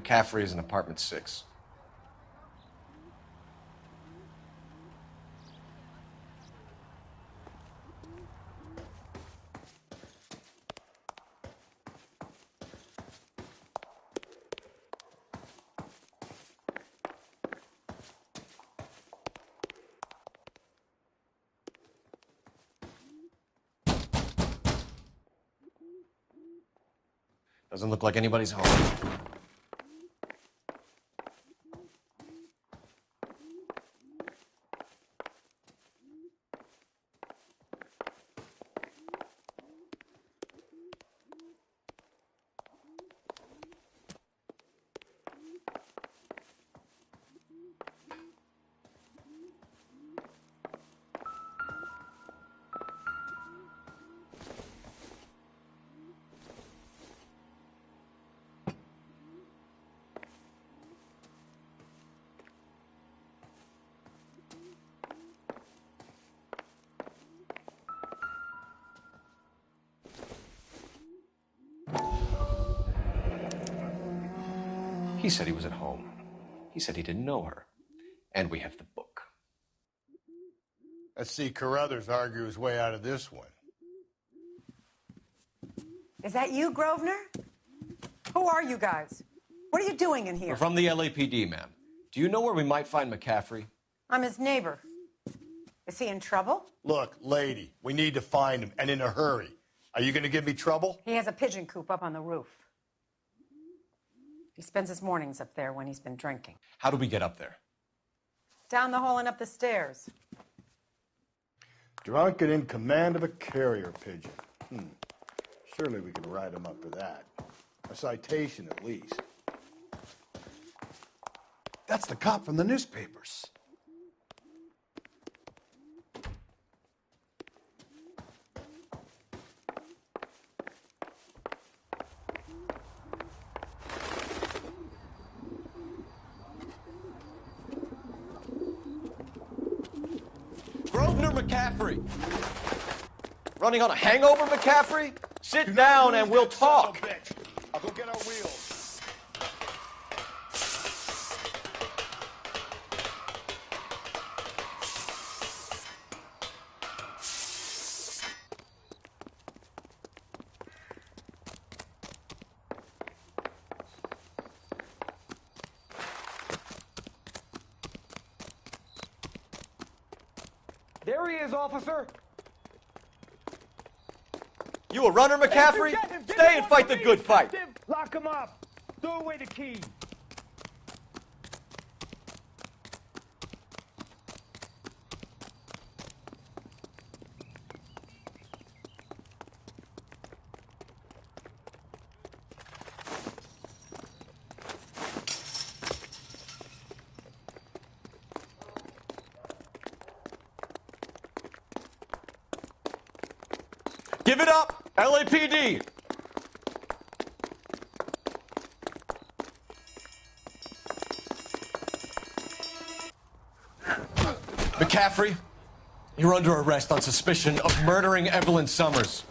McCaffrey is in apartment 6. Doesn't look like anybody's home. He said he was at home. He said he didn't know her. And we have the book. Let's see Carruthers argue his way out of this one. Is that you, Grosvenor? Who are you guys? What are you doing in here? We're from the LAPD, ma'am. Do you know where we might find McCaffrey? I'm his neighbor. Is he in trouble? Look, lady, we need to find him, and in a hurry. Are you going to give me trouble? He has a pigeon coop up on the roof. He spends his mornings up there when he's been drinking. How do we get up there? Down the hall and up the stairs. Drunk and in command of a carrier pigeon. Surely we can write him up for that. A citation, at least. That's the cop from the newspapers. Grosvenor McCaffrey. Running on a hangover, McCaffrey? Sit down and we'll talk. I'll go get our wheels. There he is, officer. You a runner, McCaffrey? Stay and fight the good fight. Lock him up. Throw away the key. Give it up, LAPD. McCaffrey, you're under arrest on suspicion of murdering Evelyn Summers.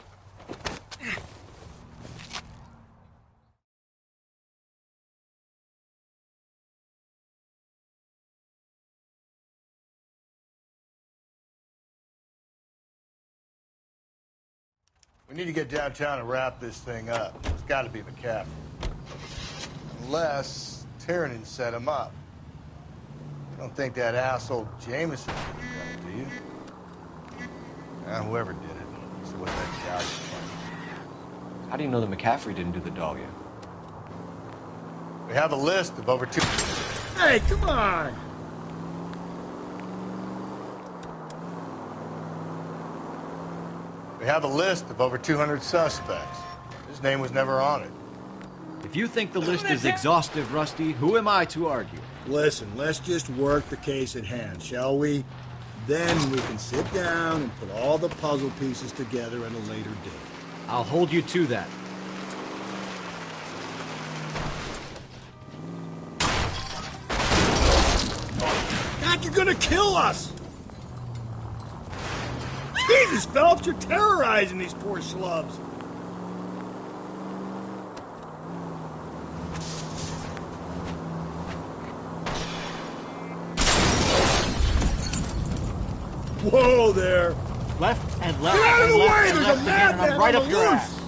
We need to get downtown and wrap this thing up. It's got to be McCaffrey. Unless Tiernan set him up. You don't think that asshole Jameson did it, do you? Whoever did it. So what's that couch plan? How do you know that McCaffrey didn't do the dog yet? We have a list of over 2... Hey, come on! We have a list of over 200 suspects. His name was never on it. If you think the list is exhaustive, Rusty, who am I to argue? Listen, let's just work the case at hand, shall we? Then we can sit down and put all the puzzle pieces together at a later date. I'll hold you to that. God, you're gonna kill us! Jesus, Phelps, you're terrorizing these poor schlubs. Whoa there! Left and left. Get out of and the left way! and There's left a again, and madman I'm right on up the your loose! ass.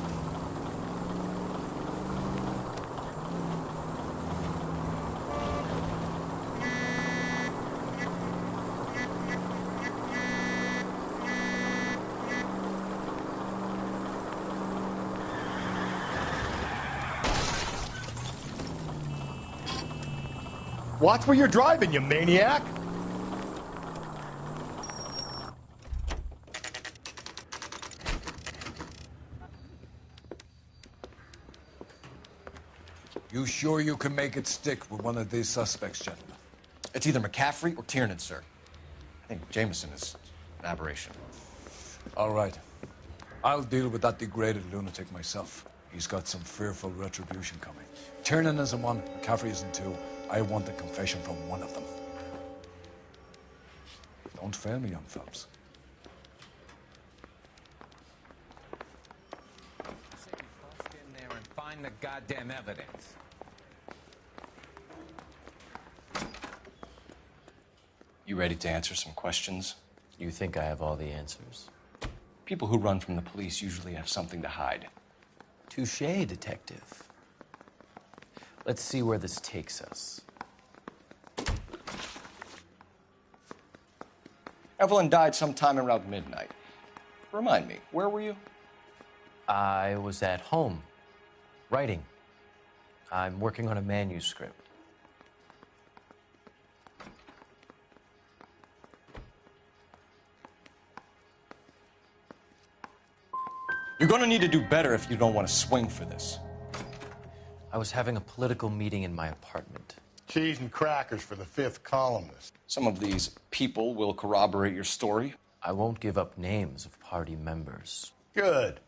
Watch where you're driving, you maniac! You sure you can make it stick with one of these suspects, gentlemen? It's either McCaffrey or Tiernan, sir. I think Jameson is an aberration. All right. I'll deal with that degraded lunatic myself. He's got some fearful retribution coming. Tiernan isn't one, McCaffrey isn't two. I want a confession from one of them. Don't fail me, young fellas. Bust in there and find the goddamn evidence. You ready to answer some questions? You think I have all the answers? People who run from the police usually have something to hide. Touché, detective. Let's see where this takes us. Evelyn died sometime around midnight. Remind me, where were you? I was at home, writing. I'm working on a manuscript. You're gonna need to do better if you don't want to swing for this. I was having a political meeting in my apartment. Cheese and crackers for the fifth columnist. Some of these people will corroborate your story. I won't give up names of party members. Good.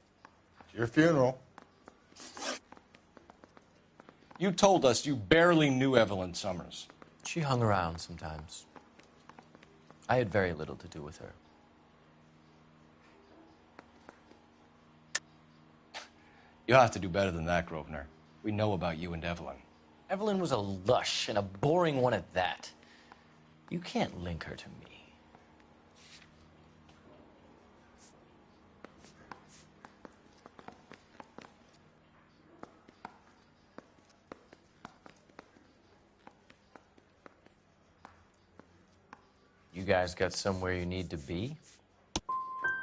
It's your funeral. You told us you barely knew Evelyn Summers. She hung around sometimes. I had very little to do with her. You'll have to do better than that, Grosvenor. We know about you and Evelyn. Evelyn was a lush, and a boring one at that. You can't link her to me. You guys got somewhere you need to be?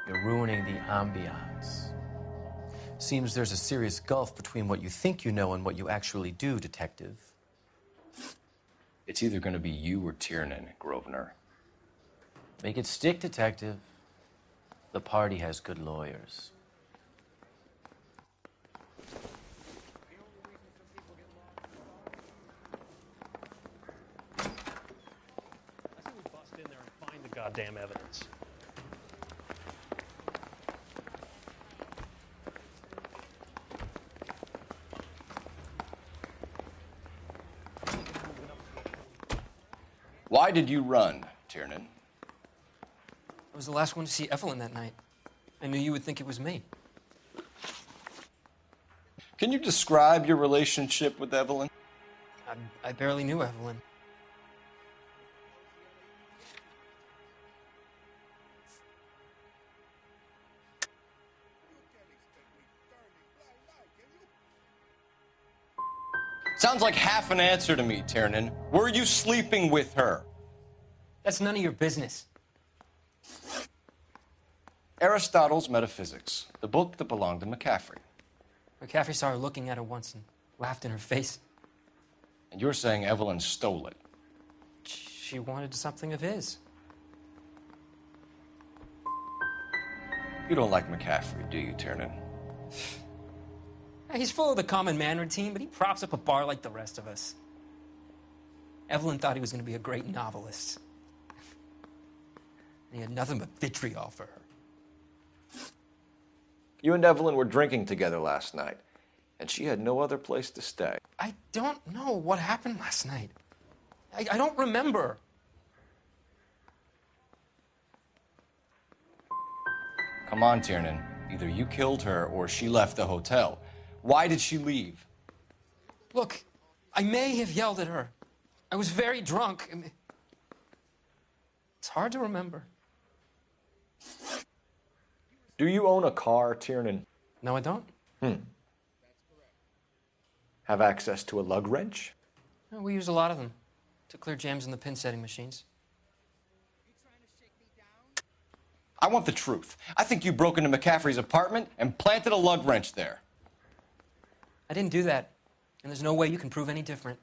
You're ruining the ambiance. Seems there's a serious gulf between what you think you know and what you actually do, detective. It's either going to be you or Tiernan, Grosvenor. Make it stick, detective. The party has good lawyers. I say we bust in there and find the goddamn evidence. Why did you run, Tiernan? I was the last one to see Evelyn that night. I knew you would think it was me. Can you describe your relationship with Evelyn? I barely knew Evelyn. Sounds like half an answer to me, Tiernan. Were you sleeping with her? That's none of your business. Aristotle's Metaphysics, the book that belonged to McCaffrey. McCaffrey saw her looking at her once and laughed in her face. And you're saying Evelyn stole it. She wanted something of his. You don't like McCaffrey, do you, Tiernan? He's full of the common man routine, but he props up a bar like the rest of us. Evelyn thought he was going to be a great novelist. And he had nothing but vitriol for her. You and Evelyn were drinking together last night, and she had no other place to stay. I don't know what happened last night. I don't remember. Come on, Tiernan. Either you killed her or she left the hotel. Why did she leave? Look, I may have yelled at her. I was very drunk. It's hard to remember. Do you own a car, Tiernan? No, I don't. Have access to a lug wrench? No, we use a lot of them to clear jams in the pin setting machines. I want the truth. I think you broke into McCaffrey's apartment and planted a lug wrench there. I didn't do that, and there's no way you can prove any different.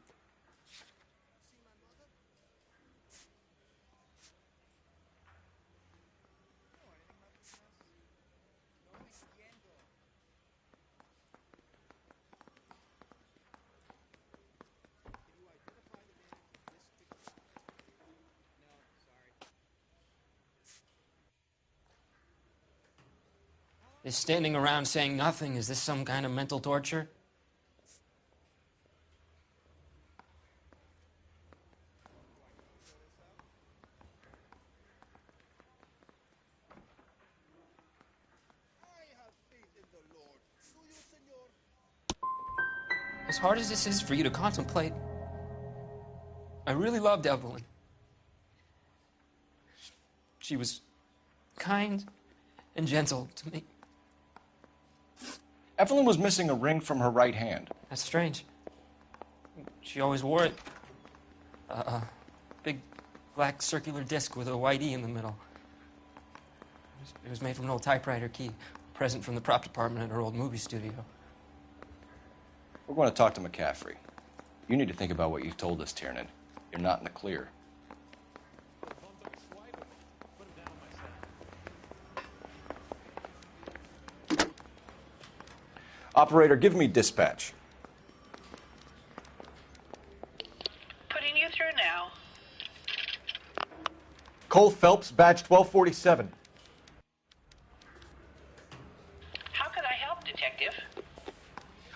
Is standing around saying nothing, is this some kind of mental torture? As hard as this is for you to contemplate, I really loved Evelyn. She was kind and gentle to me. Evelyn was missing a ring from her right hand. That's strange. She always wore it. Big black circular disc with a white E in the middle. It was made from an old typewriter key, a present from the prop department at her old movie studio. We're going to talk to McCaffrey. You need to think about what you've told us, Tiernan. You're not in the clear. Operator, give me dispatch. Putting you through now. Cole Phelps, badge 1247. How could I help, Detective?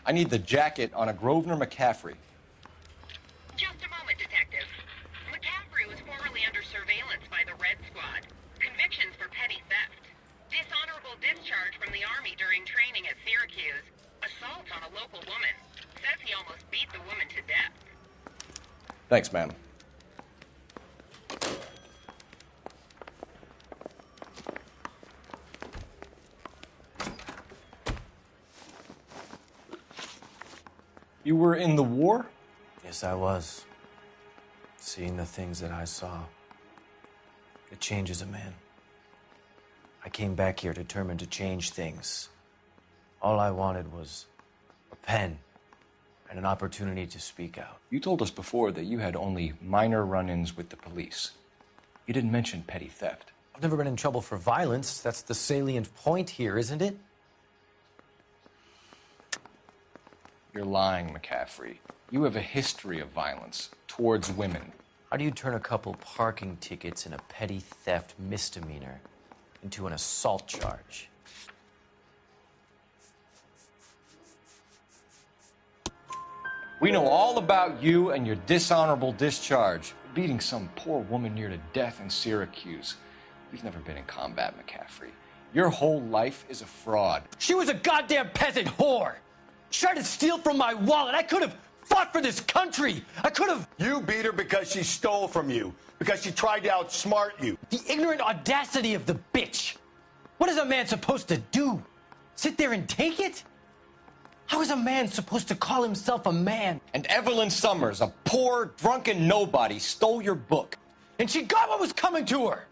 I need the jacket on a Grosvenor McCaffrey. Just a moment, Detective. McCaffrey was formerly under surveillance by the Red Squad. Convictions for petty theft. Dishonorable discharge from the Army during training at Syracuse. Assault on a local woman. Says he almost beat the woman to death. Thanks, ma'am. You were in the war? Yes, I was. Seeing the things that I saw, it changes a man. I came back here determined to change things. All I wanted was a pen and an opportunity to speak out. You told us before that you had only minor run-ins with the police. You didn't mention petty theft. I've never been in trouble for violence. That's the salient point here, isn't it? You're lying, McCaffrey. You have a history of violence towards women. How do you turn a couple parking tickets and a petty theft misdemeanor into an assault charge? We know all about you and your dishonorable discharge, beating some poor woman near to death in Syracuse. You've never been in combat, McCaffrey. Your whole life is a fraud. She was a goddamn peasant whore! She tried to steal from my wallet. I could have fought for this country. I could have... You beat her because she stole from you, because she tried to outsmart you. The ignorant audacity of the bitch. What is a man supposed to do? Sit there and take it? How is a man supposed to call himself a man? And Evelyn Summers, a poor, drunken nobody, stole your book. And she got what was coming to her.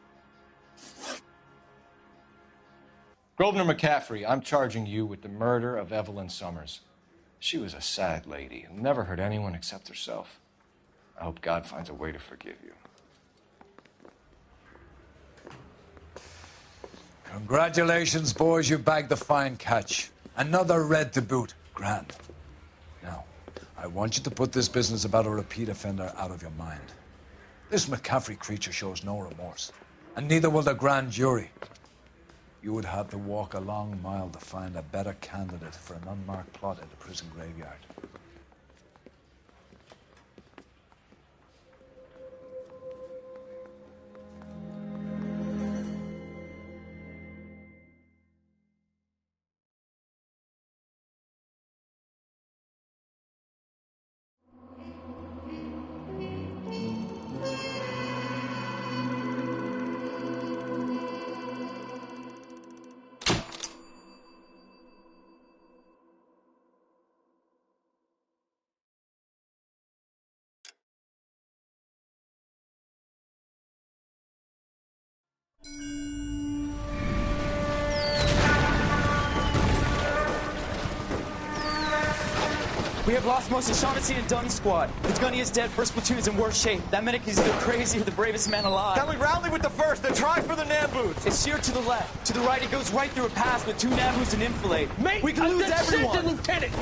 Grosvenor McCaffrey, I'm charging you with the murder of Evelyn Summers. She was a sad lady who never hurt anyone except herself. I hope God finds a way to forgive you. Congratulations, boys. You bagged the fine catch. Another red to boot. Grand. Now, I want you to put this business about a repeat offender out of your mind. This McCaffrey creature shows no remorse, and neither will the grand jury. You would have to walk a long mile to find a better candidate for an unmarked plot in the prison graveyard. We have lost most of Shaughnessy and Dunn's squad. The gunny is dead. First platoon is in worse shape. That medic is either crazy or the bravest man alive. Then we rally with the first and try for the Nambus. It's sheer to the left. To the right, it goes right through a pass with 2 Nambus and enfilade. Mate, we can lose everyone. Lieutenant,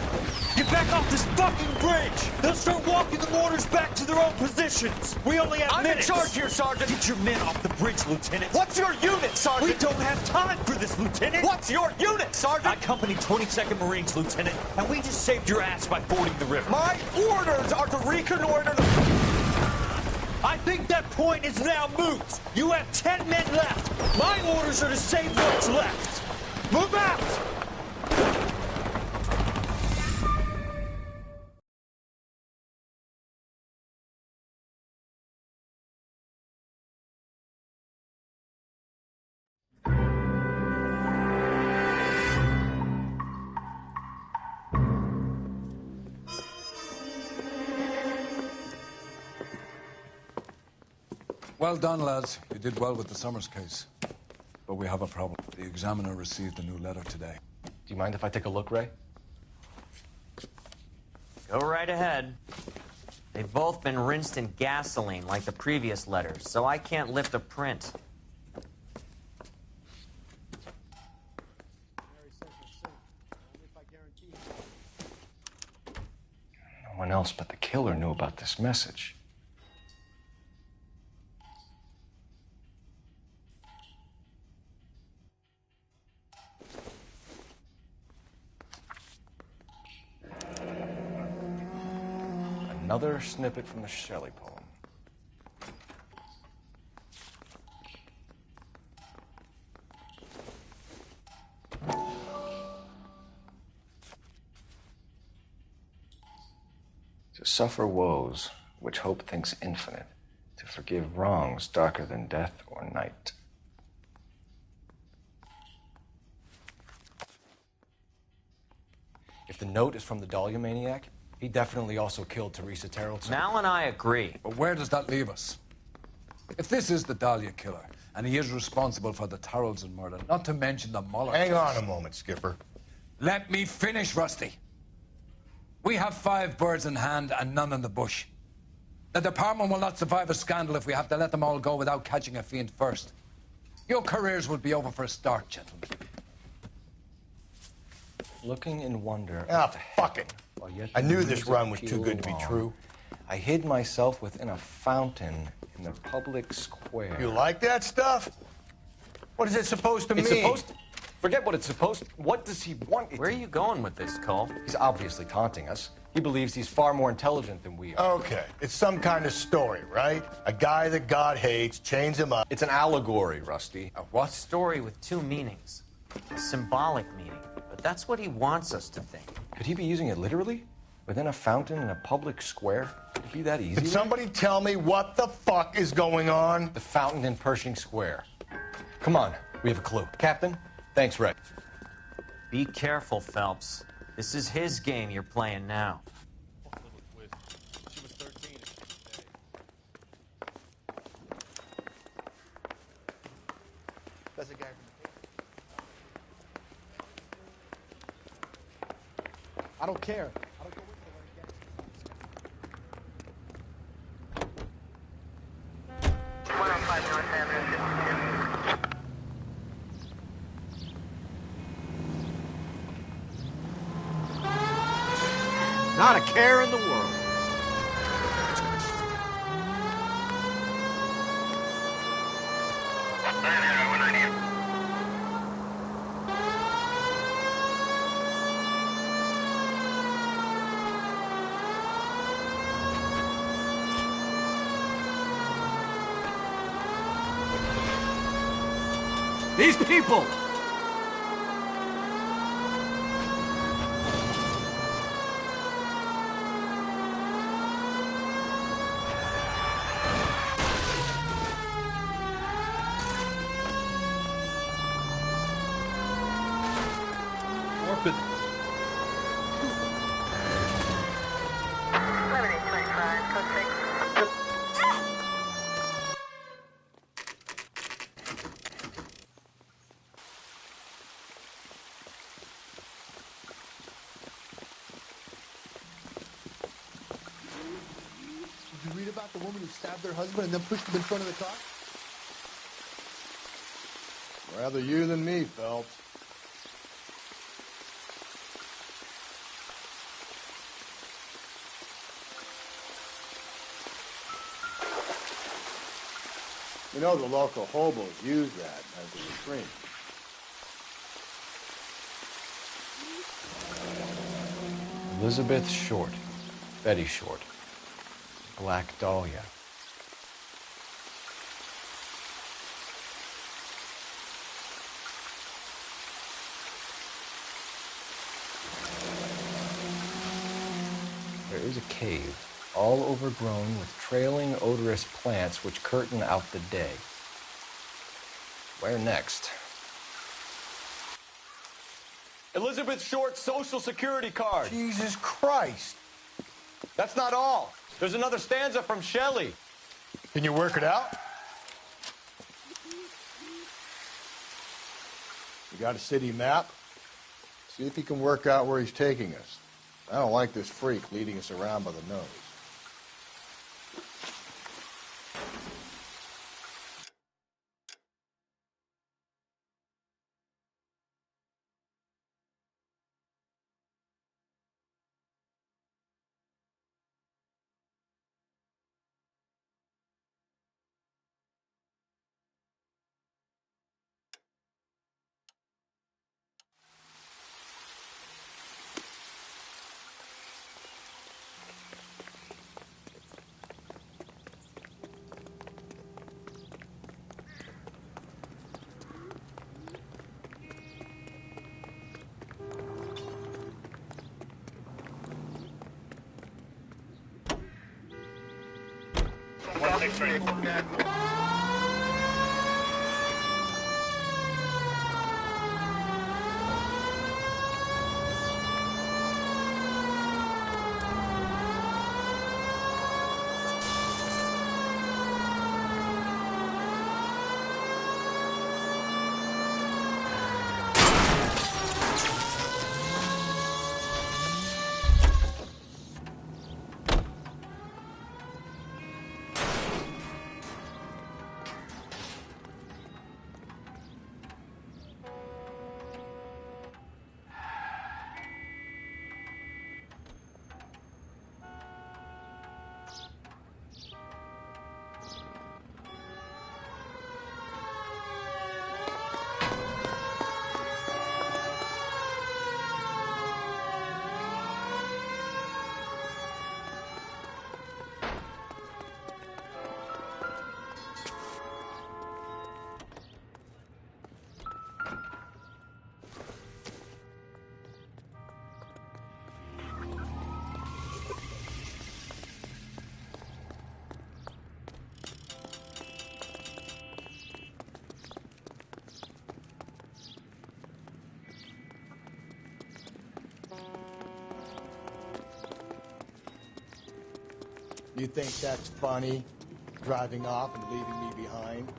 get back off this fucking bridge. They'll start walking the mortars back to their own positions. We only have minutes. I'm in charge here, Sergeant. Get your men off the bridge, Lieutenant. What's your unit, Sergeant? We don't have time for this, Lieutenant. What's your unit, Sergeant? I company 22nd Marines, Lieutenant, and we just saved your ass by fording the river. My orders are to reconnoiter the... I think that point is now moot. You have 10 men left. My orders are to save what's left. Move out! Well done, lads. You did well with the Summers case. But we have a problem. The examiner received a new letter today. Do you mind if I take a look, Ray? Go right ahead. They've both been rinsed in gasoline like the previous letters, so I can't lift a print. No one else but the killer knew about this message. Another snippet from the Shelley poem. To suffer woes which hope thinks infinite, to forgive wrongs darker than death or night. If the note is from the Dahlia maniac, he definitely also killed Teresa Terrellson. Mal and I agree. But where does that leave us? If this is the Dahlia killer, and he is responsible for the Tarrelson murder, not to mention the Muller Hang case. on a moment, Skipper. Let me finish, Rusty. We have 5 birds in hand and none in the bush. The department will not survive a scandal if we have to let them all go without catching a fiend first. Your careers will be over for a start, gentlemen. Looking in wonder. Ah, fuck it. I knew this run was too good to be true. I hid myself within a fountain in the public square. You like that stuff? What is it supposed to It's mean? supposed to... Forget what it's supposed to... What does he want it Where are to you going with this, Cole? He's obviously taunting us. He believes he's far more intelligent than we are. Okay, it's some kind of story, right? A guy that God hates, chains him up. It's an allegory, Rusty. A what? Story with 2 meanings. A symbolic meaning. But that's what he wants us to think. Could he be using it literally? Within a fountain in a public square? Could it be that easy? Can somebody tell me what the fuck is going on? The fountain in Pershing Square. Come on, we have a clue. Captain, thanks, Ray. Be careful, Phelps. This is his game you're playing now. She was 13 at the day. That's a guy from I don't care. Not a care in the world. These people! Orphan. about the woman who stabbed her husband and then pushed him in front of the car? Rather you than me, Phelps. You know, the local hobos use that as a restraint. Elizabeth Short. Betty Short. Black Dahlia. There is a cave, all overgrown with trailing, odorous plants which curtain out the day. Where next? Elizabeth Short's Social Security card. Jesus Christ. That's not all. There's another stanza from Shelley. Can you work it out? You got a city map? See if you can work out where he's taking us. I don't like this freak leading us around by the nose. You think that's funny? Driving off and leaving me behind?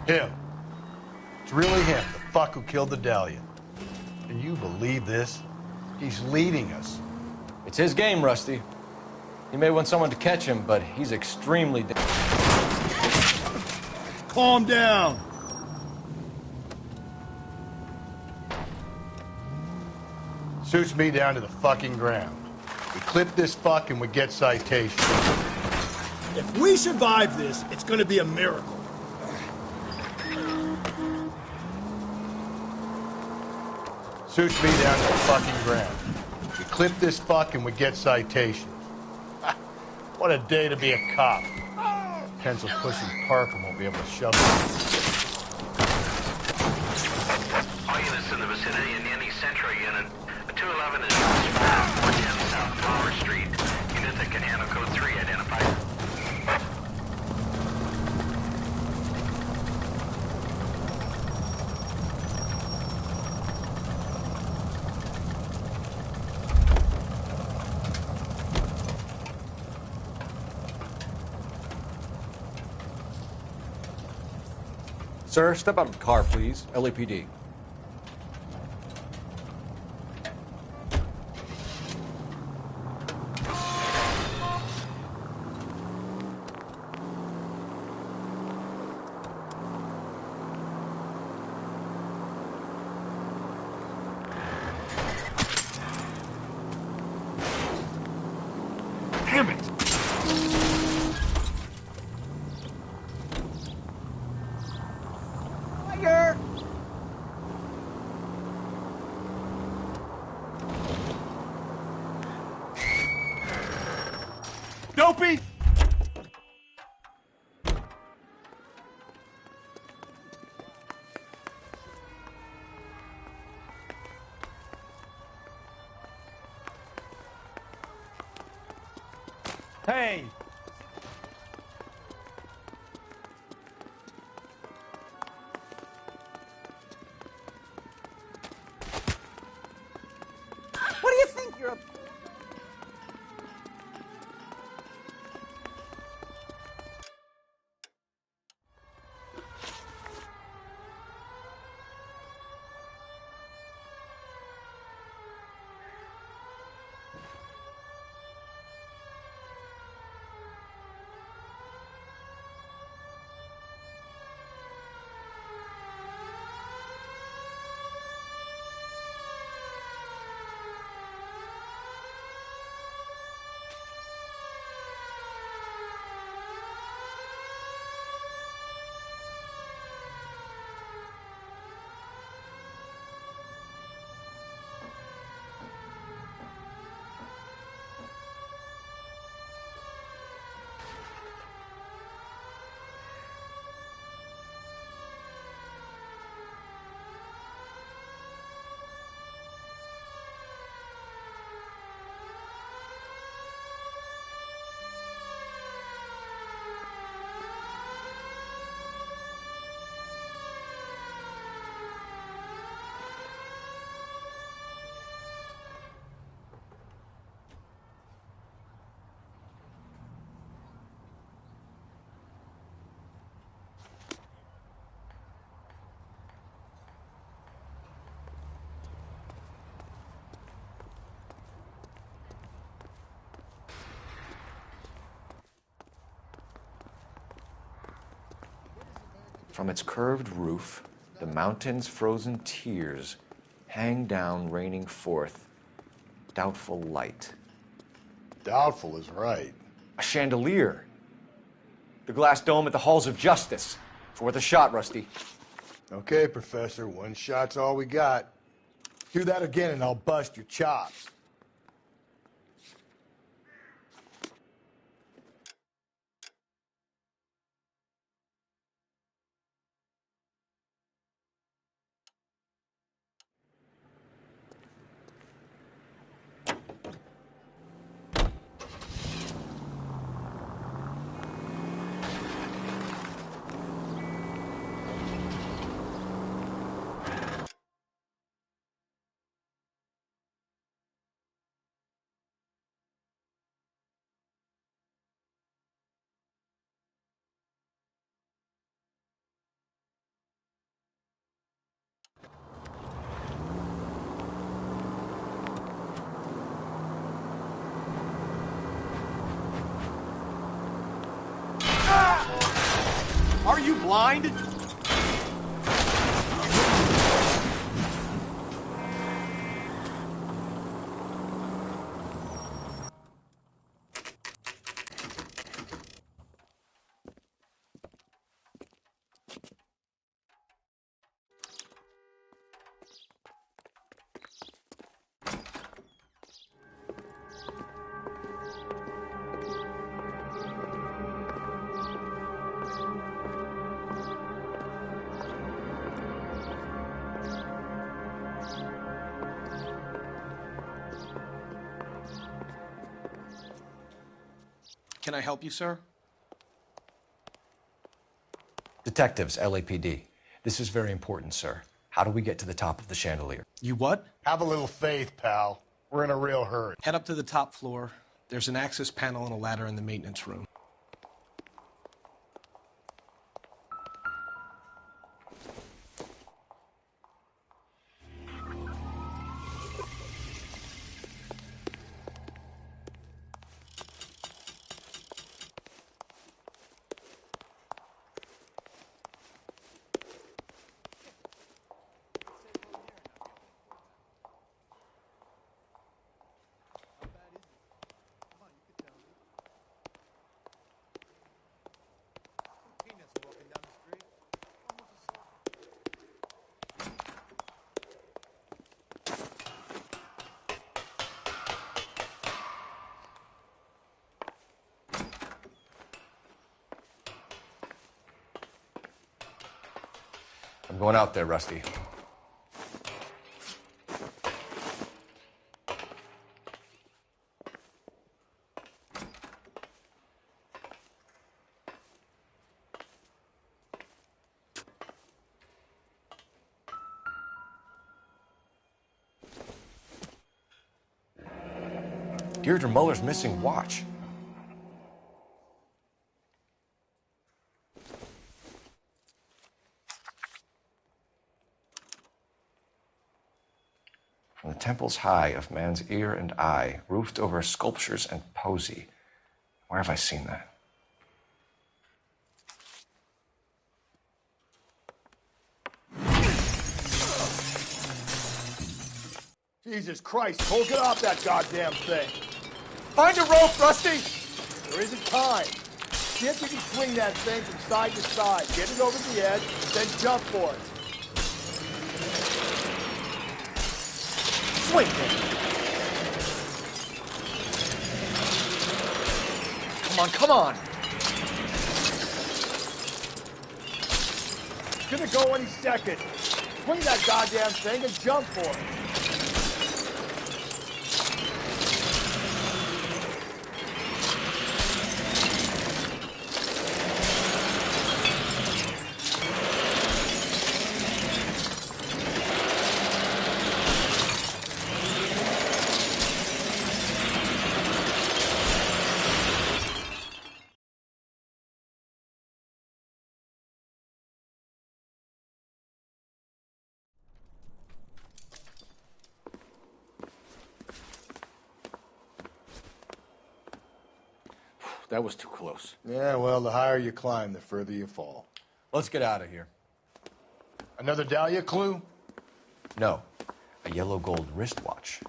Him. It's really him, the fuck who killed the Dahlia. Can you believe this? He's leading us. It's his game, Rusty. He may want someone to catch him, but he's extremely... Calm down. Suits me down to the fucking ground. We clip this fuck and we get citation. If we survive this, it's gonna be a miracle. Suits me down to the fucking ground. We clip this fuck and we get citation. What a day to be a cop. Pencil-pushing Parker won't be able to shove it. All units in the vicinity in any Central unit. 211 is 410 South Flower Street. Unit that can handle code 3 identified. Sir, step out of the car, please. LAPD. Damn it! Fire! Dopey! Hey! What do you think you're a... From its curved roof, the mountain's frozen tears hang down, raining forth doubtful light. Doubtful is right. A chandelier. The glass dome at the halls of justice. It's worth a shot, Rusty. Okay, Professor, one shot's all we got. Do that again and I'll bust your chops. Are you blind? Can I help you, sir? Detectives, LAPD. This is very important, sir. How do we get to the top of the chandelier? You what? Have a little faith, pal. We're in a real hurry. Head up to the top floor. There's an access panel and a ladder in the maintenance room. I'm going out there, Rusty. Deirdre Muller's missing watch. From the temples high of man's ear and eye, roofed over sculptures and poesy. Where have I seen that? Jesus Christ, Cole, get off that goddamn thing. Find a rope, Rusty! There isn't time. See if you can swing that thing from side to side. Get it over the edge, then jump for it. Swing it. Come on, come on! It's gonna go any second. Swing that goddamn thing and jump for it. That was too close. Yeah, well, the higher you climb, the further you fall. Let's get out of here. Another Dahlia clue? No. A yellow gold wristwatch.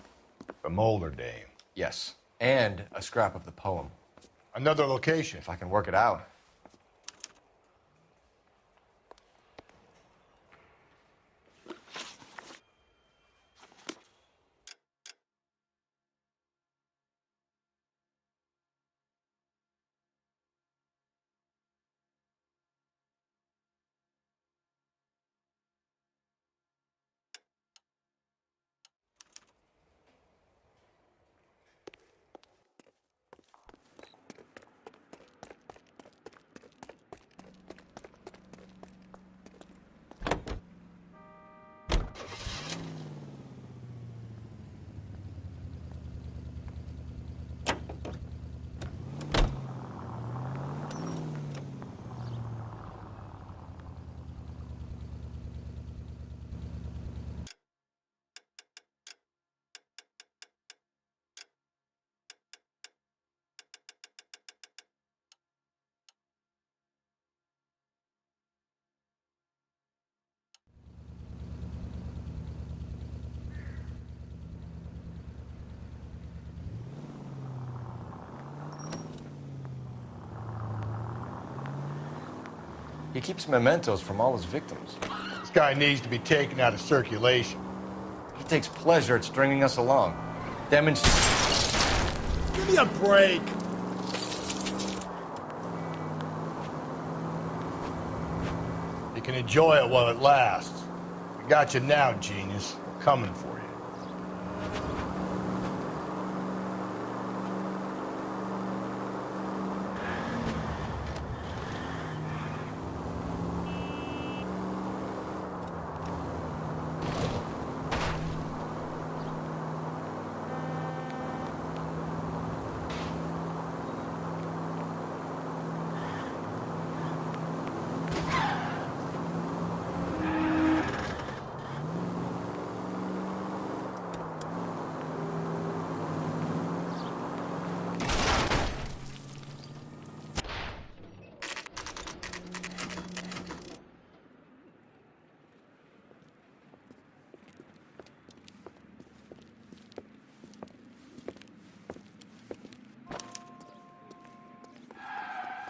A Molar Dame. Yes. And a scrap of the poem. Another location. If I can work it out. He keeps mementos from all his victims. This guy needs to be taken out of circulation. He takes pleasure at stringing us along. Demonstrate. Give me a break. You can enjoy it while it lasts. We got you now, genius. We're coming for you.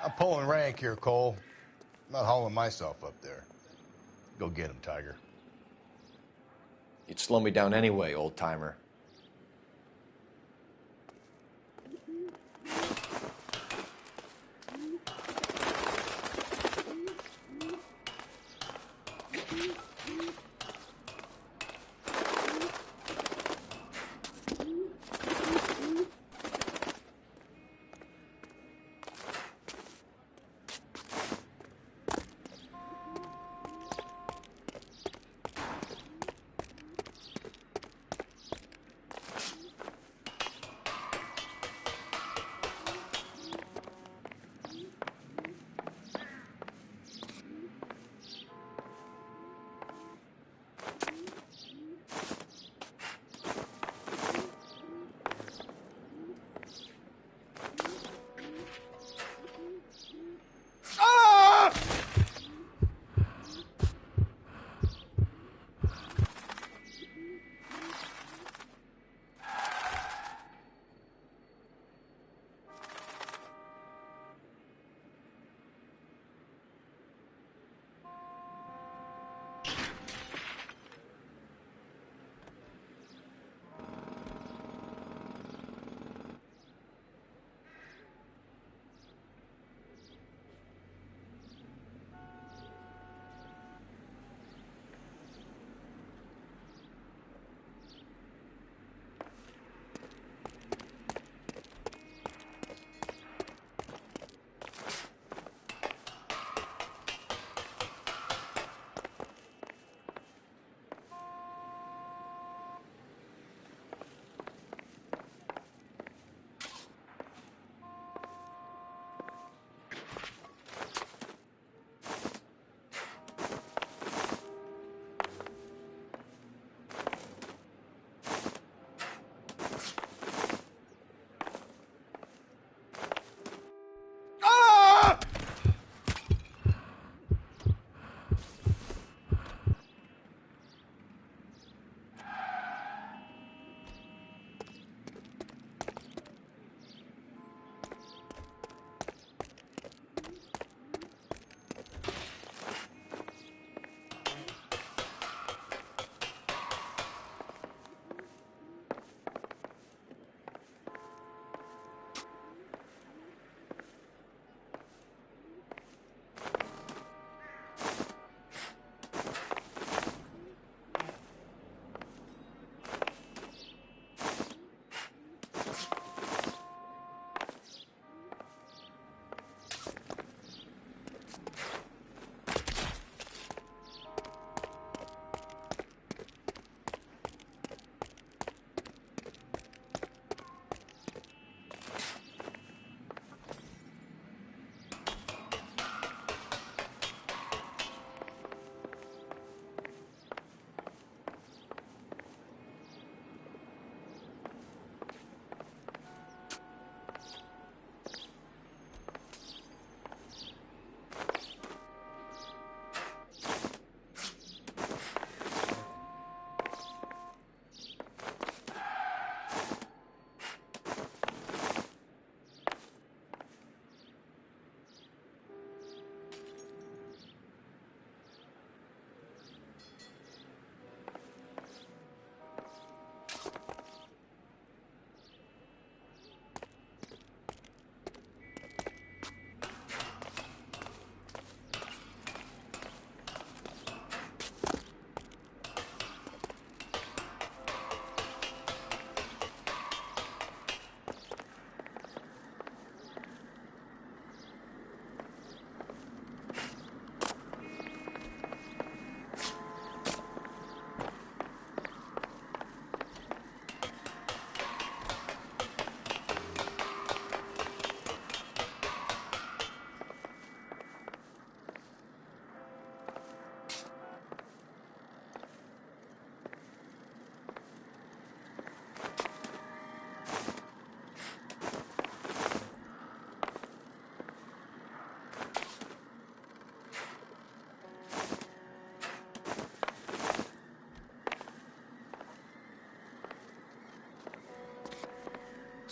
I'm pulling rank here, Cole. I'm not hauling myself up there. Go get him, Tiger. You'd slow me down anyway, old-timer.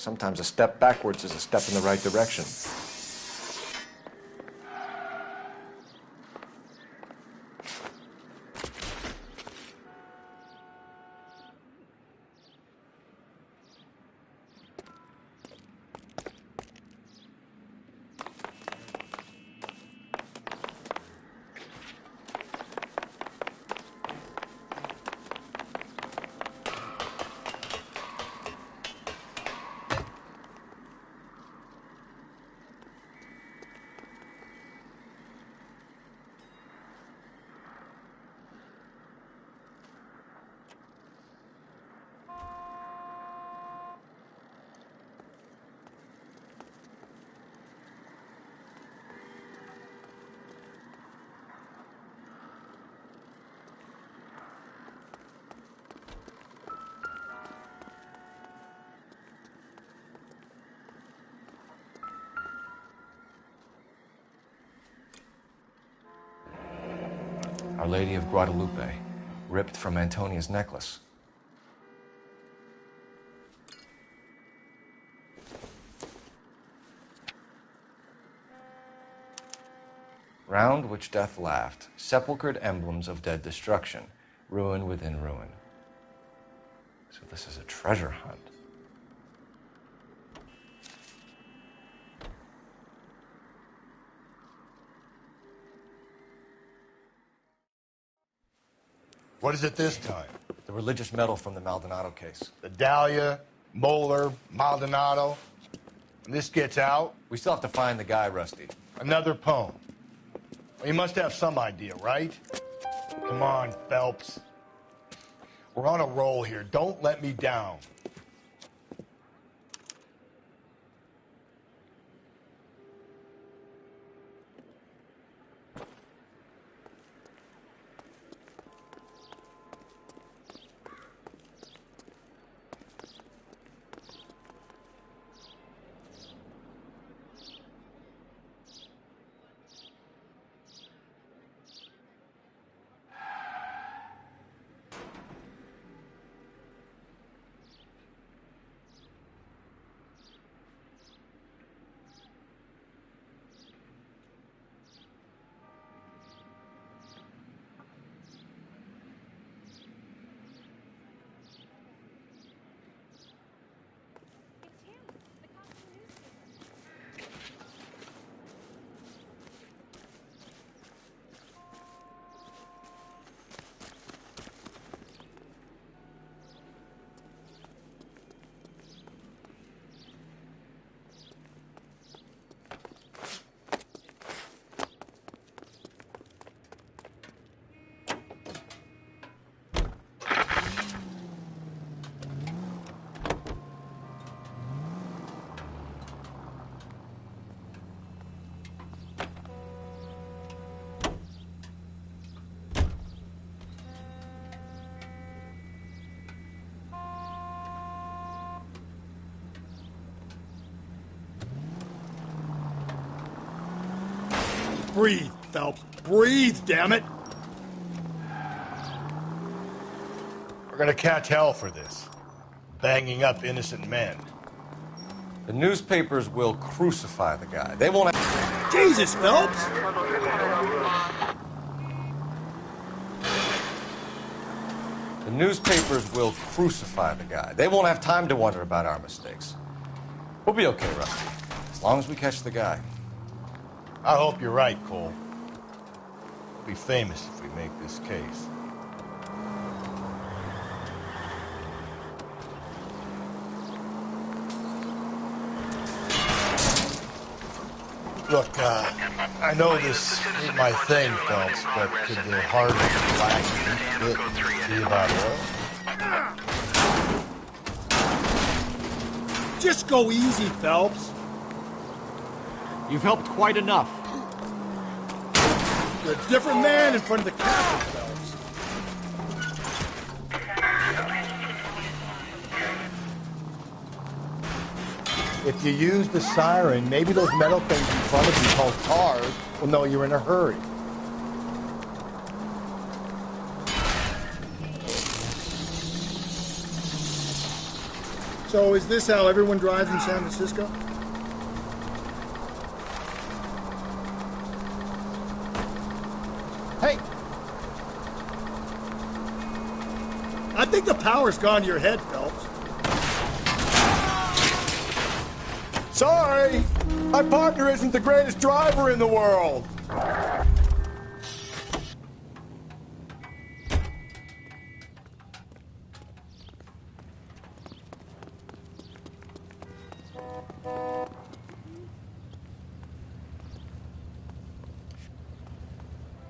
Sometimes a step backwards is a step in the right direction. Our Lady of Guadalupe, ripped from Antonia's necklace. Round which death laughed, sepulchred emblems of dead destruction, ruin within ruin. So this is a treasure hunt. What is it this time? The religious medal from the Maldonado case. The Dahlia, Moeller, Maldonado. When this gets out... We still have to find the guy, Rusty. Another poem. Well, you must have some idea, right? Come on, Phelps. We're on a roll here. Don't let me down. Breathe, Phelps. Breathe, damn it. We're gonna catch hell for this. Banging up innocent men. The newspapers will crucify the guy. They won't have... Jesus, Phelps! The newspapers will crucify the guy. They won't have time to wonder about our mistakes. We'll be okay, Rusty, as long as we catch the guy. I hope you're right, Cole. We'll be famous if we make this case. Look, I know this ain't my thing, Phelps, but could the hard black bit be about oil? Just go easy, Phelps. You've helped quite enough. You're a different man in front of the camera, Phelps. If you use the siren, maybe those metal things in front of you called cars will know you're in a hurry. So is this how everyone drives in San Francisco? Hey! I think the power's gone to your head, Phelps. Sorry! My partner isn't the greatest driver in the world!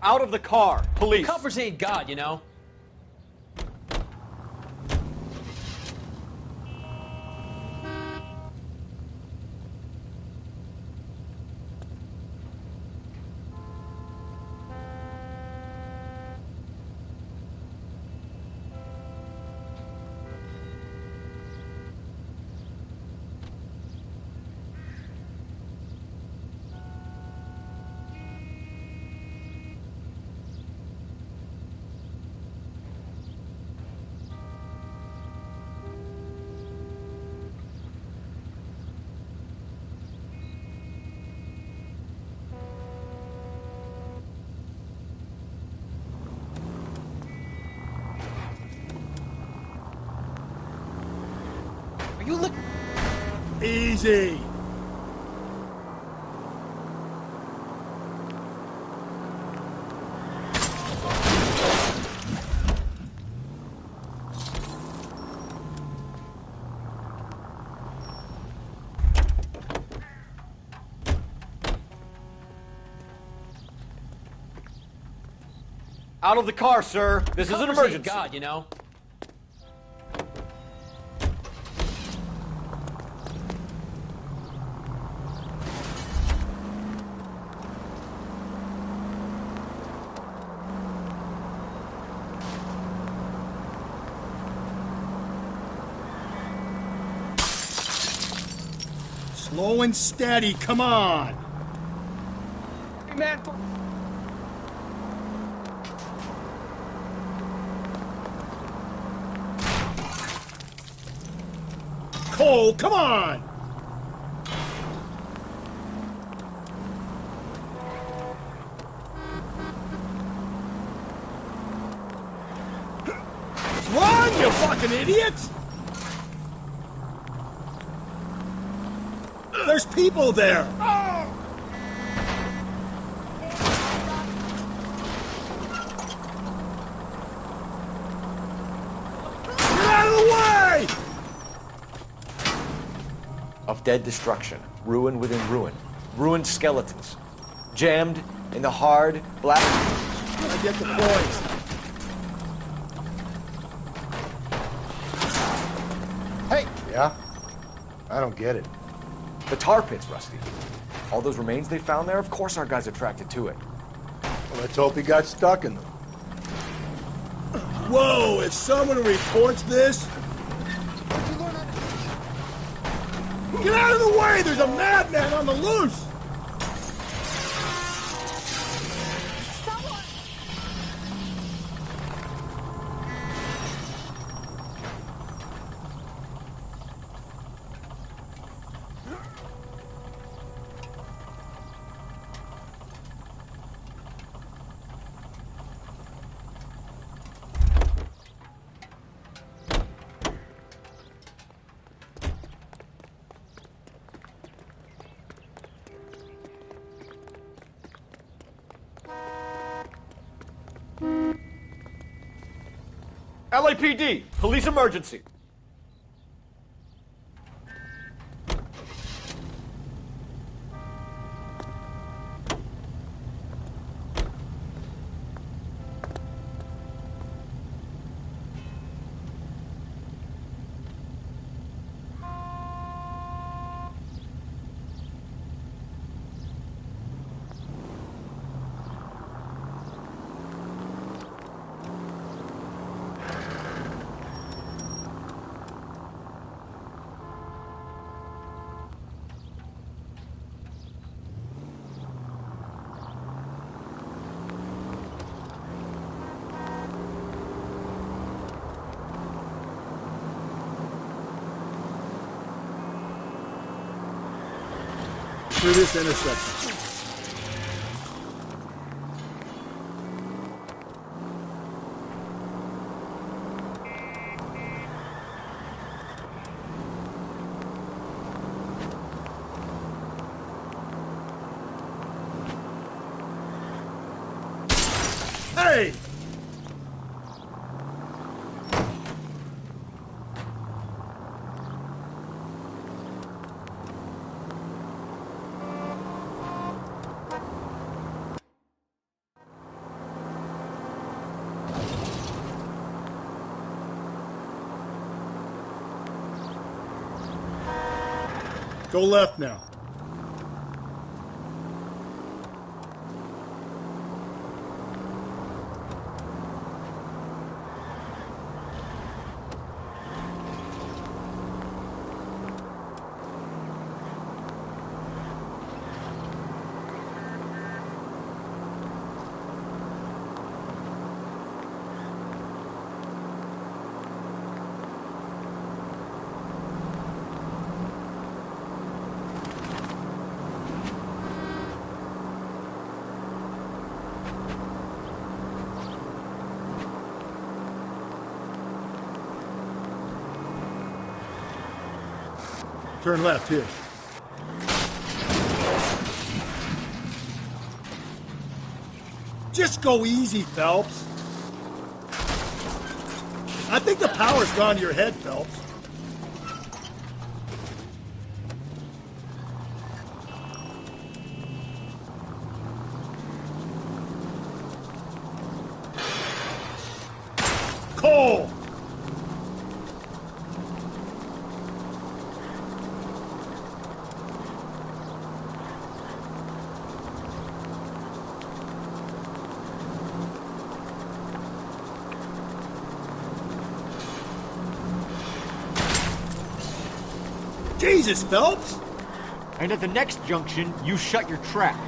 Out of the car, police. Coppers ain't God, you know. You look easy. out of the car, sir. This is an Coppers ain't emergency. God, you know. Slow and steady, come on! Hey, man. Cole, come on! Run, you fucking idiot! There's people there! Get out of the way! Of dead destruction, ruin within ruin, ruined skeletons, jammed in the hard, black... I get the point. Hey! Yeah? I don't get it. The tar pits, Rusty. All those remains they found there, of course our guy's attracted to it. Well, let's hope he got stuck in them. Whoa, if someone reports this... Get out of the way! There's a madman on the loose! LAPD, police emergency. through this intersection. Hey! Go left now. Turn left here. Just go easy, Phelps. I think the power's gone to your head, Phelps. Cole! Jesus, Phelps! And at the next junction, you shut your trap.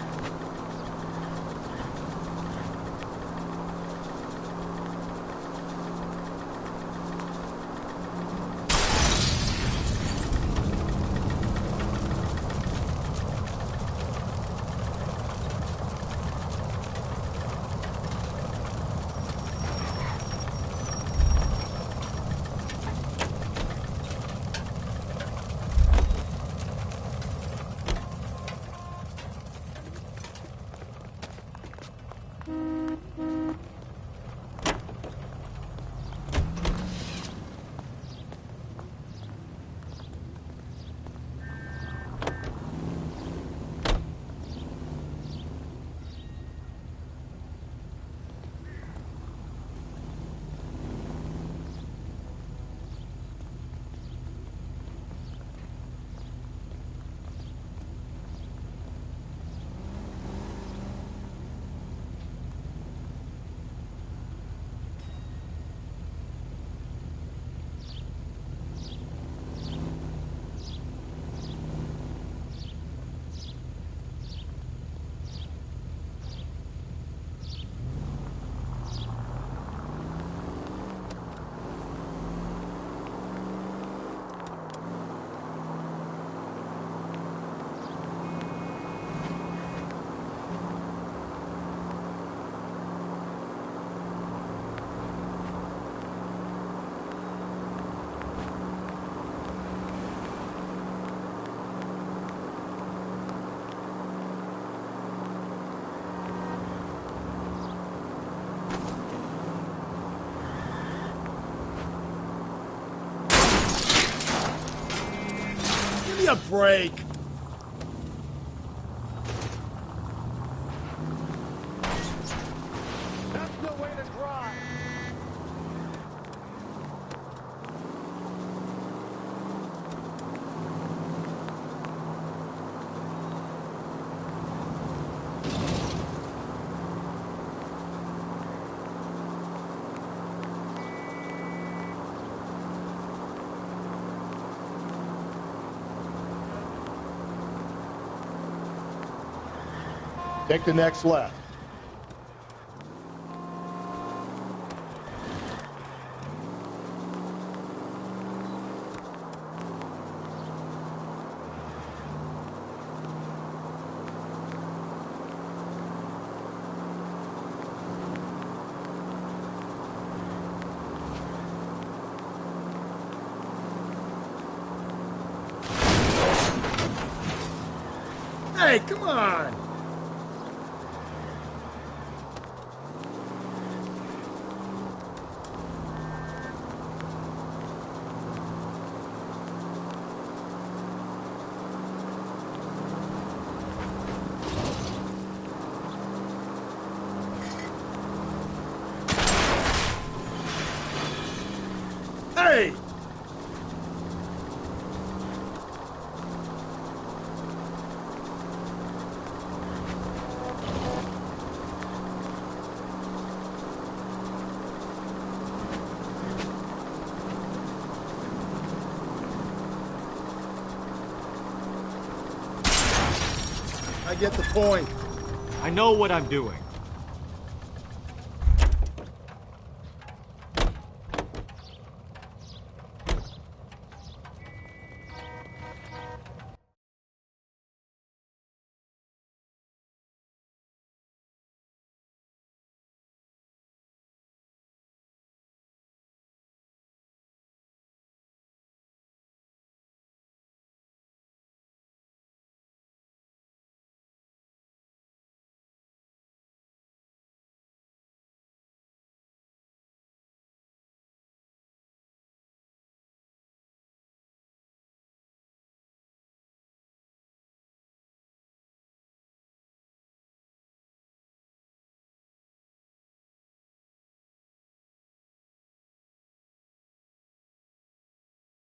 Give me a break. That's no way to drive. Take the next left. Hey, come on! Hey! I get the point. I know what I'm doing.